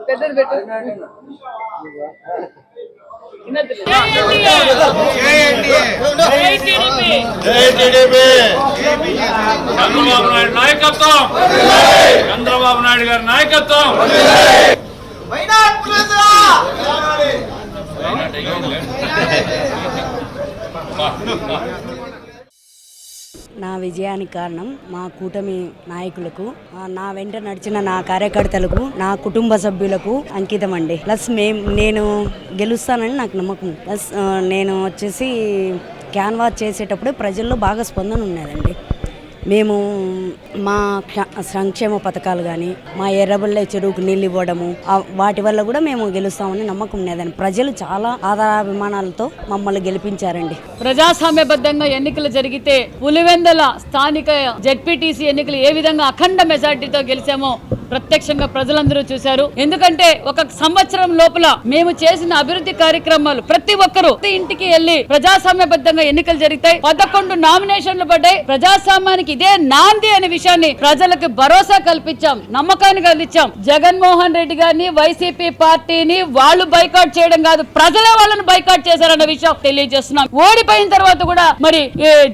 పెద్దది పెట్టు. చంద్రబాబు నాయుడు నాయకత్వం, చంద్రబాబు నాయుడు గారి నాయకత్వం. నా విజయానికి కారణం మా కూటమి నాయకులకు, నా వెంట నడిచిన నా కార్యకర్తలకు, నా కుటుంబ సభ్యులకు అంకితం అండి. ప్లస్ నేను గెలుస్తానని నాకు నమ్మకం. ప్లస్ నేను వచ్చేసి క్యాన్వాస్ చేసేటప్పుడు ప్రజల్లో బాగా స్పందన ఉన్నదండి. మేము మా సంక్షేమ పథకాలు కానీ, మా ఎర్రబల్లె చెరువుకు నీళ్ళు ఇవ్వడము, వాటి వల్ల కూడా మేము గెలుస్తామని నమ్మకం ఉన్నదని ప్రజలు చాలా ఆదరాభిమానాలతో మమ్మల్ని గెలిపించారండి. ప్రజాస్వామ్యబద్ధంగా ఎన్నికలు జరిగితే పులివెందుల స్థానిక జెడ్పీటీసీ ఎన్నికలు ఏ విధంగా అఖండ మెజార్టీతో గెలిచామో ప్రత్యక్షంగా ప్రజలందరూ చూశారు. ఎందుకంటే ఒక సంవత్సరం లోపల మేము చేసిన అభివృద్ధి కార్యక్రమాలు ప్రతి ఒక్కరూ ఇంటికి వెళ్లి ప్రజాస్వామ్యబద్ధంగా ఎన్నికలు జరిగితాయి. 11 నామినేషన్లు పడ్డాయి. ప్రజాస్వామ్యానికి ఇదే నాంది అనే విషయాన్ని ప్రజలకు భరోసా కల్పించాం, నమ్మకాన్ని కలిగించాం. జగన్మోహన్ రెడ్డి గారిని, వైసీపీ పార్టీని వాళ్ళు బైకాట్ చేయడం కాదు, ప్రజలే వాళ్ళని బైకాట్ చేశారన్న విషయం తెలియజేస్తున్నాం. ఓడిపోయిన తర్వాత కూడా మరి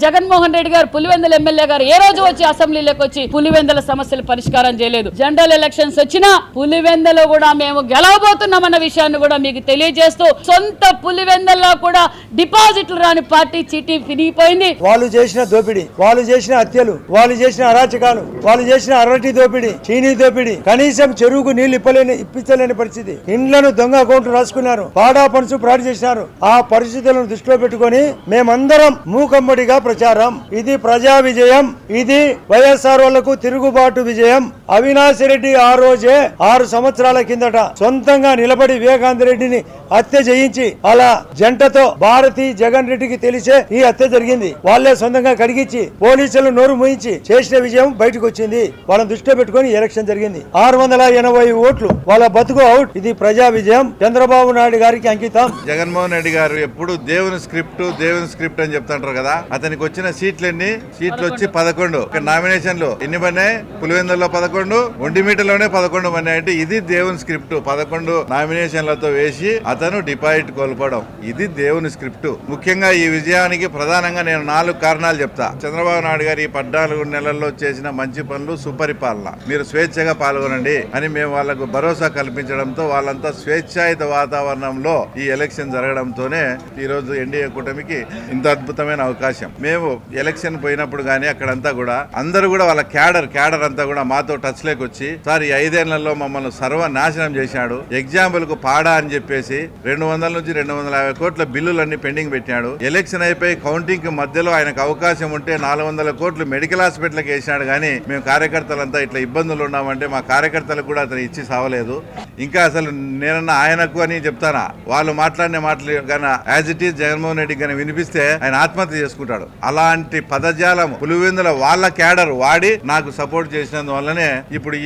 జగన్మోహన్ రెడ్డి గారు, పులివెందుల ఎమ్మెల్యే గారు ఏ రోజు వచ్చి అసెంబ్లీలోకి వచ్చి పులివెందుల సమస్యలు పరిష్కారం చేయలేదు. జనరల్ ఎలక్షన్స్ వచ్చినా పులివెందులో కూడా మేము గెలవబోతున్నామన్న విషయాన్ని కూడా మీకు తెలియజేస్తూ, సొంత పులివెందుల్లో కూడా డిపాజిట్లు రాని పార్టీ చీటీ వినిగిపోయింది. వాళ్ళు చేసిన దోపిడీ, వాళ్ళు చేసిన హత్యలు, వాళ్ళు చేసిన అరాచకాలు, వాళ్ళు చేసిన అరటి దోపిడీ, చీనీ దోపిడీ, కనీసం చెరువుకు నీళ్లు ఇప్పించలేని పరిస్థితి. ఇండ్లను దొంగ అకౌంట్లు రాసుకున్నారు, పాడా పనుసు ఫ్రాడ్ చేసినారు. ఆ పరిస్థితులను దృష్టిలో పెట్టుకుని మేమందరం మూకమ్మడిగా ప్రచారం. ఇది ప్రజా విజయం, ఇది వైఎస్ఆర్ వాళ్లకు తిరుగుబాటు విజయం. అవినాష్ రెడ్డి ఆ రోజే 6 సంవత్సరాల కిందట సొంతంగా నిలబడి వివేకానంద రెడ్డిని హత్య చేయించి, అలా జంటతో భారతి జగన్ రెడ్డికి తెలిసే ఈ హత్య జరిగింది. వాళ్లే సొంతంగా కడిగించి పోలీసులు నోరు మూయించి చేసిన విజయం బయటకు వచ్చింది. వాళ్ళని దృష్టిలో పెట్టుకుని ఎలక్షన్ జరిగింది. 680 ఓట్లు, వాళ్ళ బతుకు అవుట్. ఇది ప్రజా విజయం, చంద్రబాబు నాయుడు గారికి అంకితం. జగన్మోహన్ రెడ్డి గారు ఎప్పుడు దేవుని స్క్రిప్ట్ అని చెప్తుంటారు కదా. అతనికి వచ్చిన సీట్లు వచ్చి 11. నామినేషన్లు ఎన్ని పడినాయి? పులివెందుల్లో 11, ఒంటిమిటలోనే 11 పడినాయి. అంటే ఇది దేవుని స్క్రిప్ట్. 11 నామినేషన్లతో వేసి అతను డిపాజిట్ కోల్పోవడం, ఇది దేవుని స్క్రిప్ట్. ముఖ్యంగా ఈ విజయానికి ప్రధానంగా నేను 4 కారణాలు చెప్తా. చంద్రబాబు నాయుడు గారు ఈ 14 నెలల్లో చేసిన మంచి పనులు, సుపరిపాలన, మీరు స్వేచ్ఛగా పాల్గొనండి అని మేము వాళ్ళకు భరోసా కల్పించడంతో వాళ్ళంతా స్వేచ్ఛాయుత వాతావరణంలో ఈ ఎలక్షన్ జరగడంతోనే ఈ రోజు ఎన్డీఏ కూటమికి ఇంత అద్భుతమైన అవకాశం. మేము ఎలక్షన్ పోయినప్పుడు గానీ అక్కడంతా కూడా అందరూ కూడా వాళ్ళ క్యాడర్ అంతా కూడా మాతో టచ్ లోకి వచ్చి, సార్ ఈ 5 ఏళ్లలో మమ్మల్ని సర్వనాశనం చేశాడు. ఎగ్జాంపుల్ కు పాడా అని చెప్పేసి 200 నుంచి 250 కోట్ల బిల్లులన్నీ పెండింగ్ పెట్టాడు. ఎలక్షన్ అయిపోయి కౌంటింగ్ కి మధ్యలో ఆయనకు అవకాశం ఉంటే 400 కోట్లు మెడికల్ హాస్పిటల్కి వేసినాడు. కానీ మేము కార్యకర్తలంతా ఇట్లా ఇబ్బందులు ఉన్నామంటే మా కార్యకర్తలకు కూడా అతను ఇచ్చి సావలేదు. ఇంకా అసలు నేనన్నా ఆయనకు అని చెప్తానా, వాళ్ళు మాట్లాడిన మాటలు కానీ as it is Jaganmohan Reddy కానీ వినిపిస్తే ఆయన ఆత్మహత్య చేసుకుంటాడు. అలాంటి పదజాలం పులివెందుల వాళ్ళ క్యాడర్ వాడి నాకు సపోర్ట్ చేసినందువల్లనే ఇప్పుడు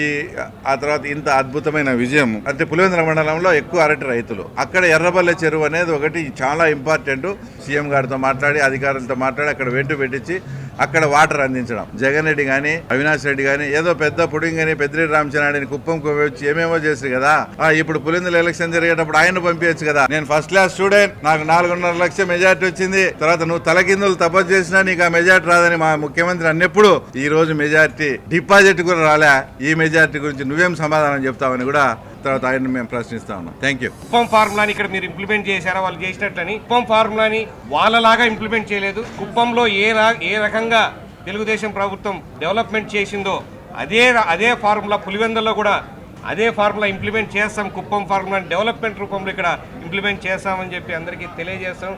ఆ తర్వాత ఇంత అద్భుతమైన విజయం. అంటే పులివెందుల మండలంలో ఎక్కువ అరటి రైతులు, అక్కడ ఎర్రబల్లె చెరువు అనేది ఒకటి చాలా ఇంపార్టెంట్. సీఎం గారితో మాట్లాడి, అధికారులతో మాట్లాడి అక్కడ వెంటు పెట్టించి అక్కడ వాటర్ అందించడం. జగన్ రెడ్డి కానీ, అవినాష్ రెడ్డి కానీ ఏదో పెద్ద పుడింగ్ అని పెద్దిరెడ్డి రామచంద్రారెడ్డిని కుప్పంకు వచ్చి ఏమేమో చేశారు కదా. ఇప్పుడు పులివెందుల ఎలక్షన్ జరిగేటప్పుడు ఆయన పంపించచ్చు కదా. నేను ఫస్ట్ క్లాస్ స్టూడెంట్, నాకు 4.5 లక్షల మెజార్టీ వచ్చింది. తర్వాత నువ్వు తలకిందులు తపస్సు చేసినా నీకు ఆ మెజార్టీ రాదని మా ముఖ్యమంత్రి అన్నప్పుడు ఈ రోజు మెజార్టీ డిపాజిట్ కూడా రాలే. ఈ మెజార్టీ గురించి నువ్వేం సమాధానం చెప్తావని కూడా తర్వాత ఆయన మేము ప్రశ్నిస్తా ఉన్నాం. Thank you. కుప్పం ఫార్ములాని ఇక్కడ మీరు ఇంప్లిమెంట్ చేశారా? వాళ్ళు చేసినట్లని కుప్పం ఫార్ములాని వాళ్ళలాగా ఇంప్లిమెంట్ చేయలేదు. కుప్పంలో ఏ రకంగా తెలుగుదేశం ప్రభుత్వం డెవలప్మెంట్ చేసిందో అదే ఫార్ములా పులివెందుల్లో కూడా అదే ఫార్ములా ఇంప్లిమెంట్ చేస్తాం. కుప్పం ఫార్ములాని డెవలప్మెంట్ రూపంలో ఇక్కడ ఇంప్లిమెంట్ చేస్తామని చెప్పి అందరికీ తెలియజేస్తాం.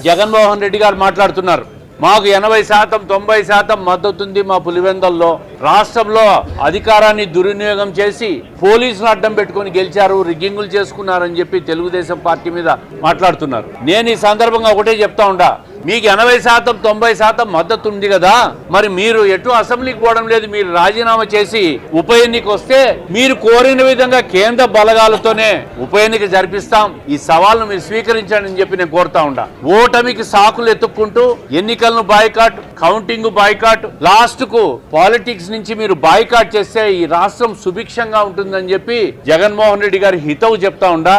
జగన్మోహన్ రెడ్డి గారు మాట్లాడుతున్నారు, మాకు 80% 90% మద్దతు ఉంది మా పులివెందుల్లో. రాష్ట్రంలో అధికారాన్ని దుర్వినియోగం చేసి పోలీసులు అడ్డం పెట్టుకుని గెలిచారు, రిగ్గింగులు చేసుకున్నారని చెప్పి తెలుగుదేశం పార్టీ మీద మాట్లాడుతున్నారు. నేను ఈ సందర్భంగా ఒకటే చెప్తా ఉంటా, మీకు 80% 90% మద్దతు ఉంది కదా, మరి మీరు ఎటు అసెంబ్లీకి పోవడం లేదు. మీరు రాజీనామా చేసి ఉప ఎన్నిక వస్తే మీరు కోరిన విధంగా కేంద్ర బలగాలతోనే ఉప ఎన్నిక జరిపిస్తాం. ఈ సవాల్ను మీరు స్వీకరించండి అని చెప్పి నేను కోరుతా ఉంటా. ఓటమికి సాకులు ఎత్తుక్కుంటూ ఎన్నికలను బాయ్కాట్, కౌంటింగ్ బాయ్కాట్, లాస్ట్ కు పాలిటిక్స్ నుంచి మీరు బాయ్కాట్ చేస్తే ఈ రాష్ట్రం సుభిక్షంగా ఉంటుందని చెప్పి జగన్మోహన్ రెడ్డి గారి హితవు చెప్తా ఉండా.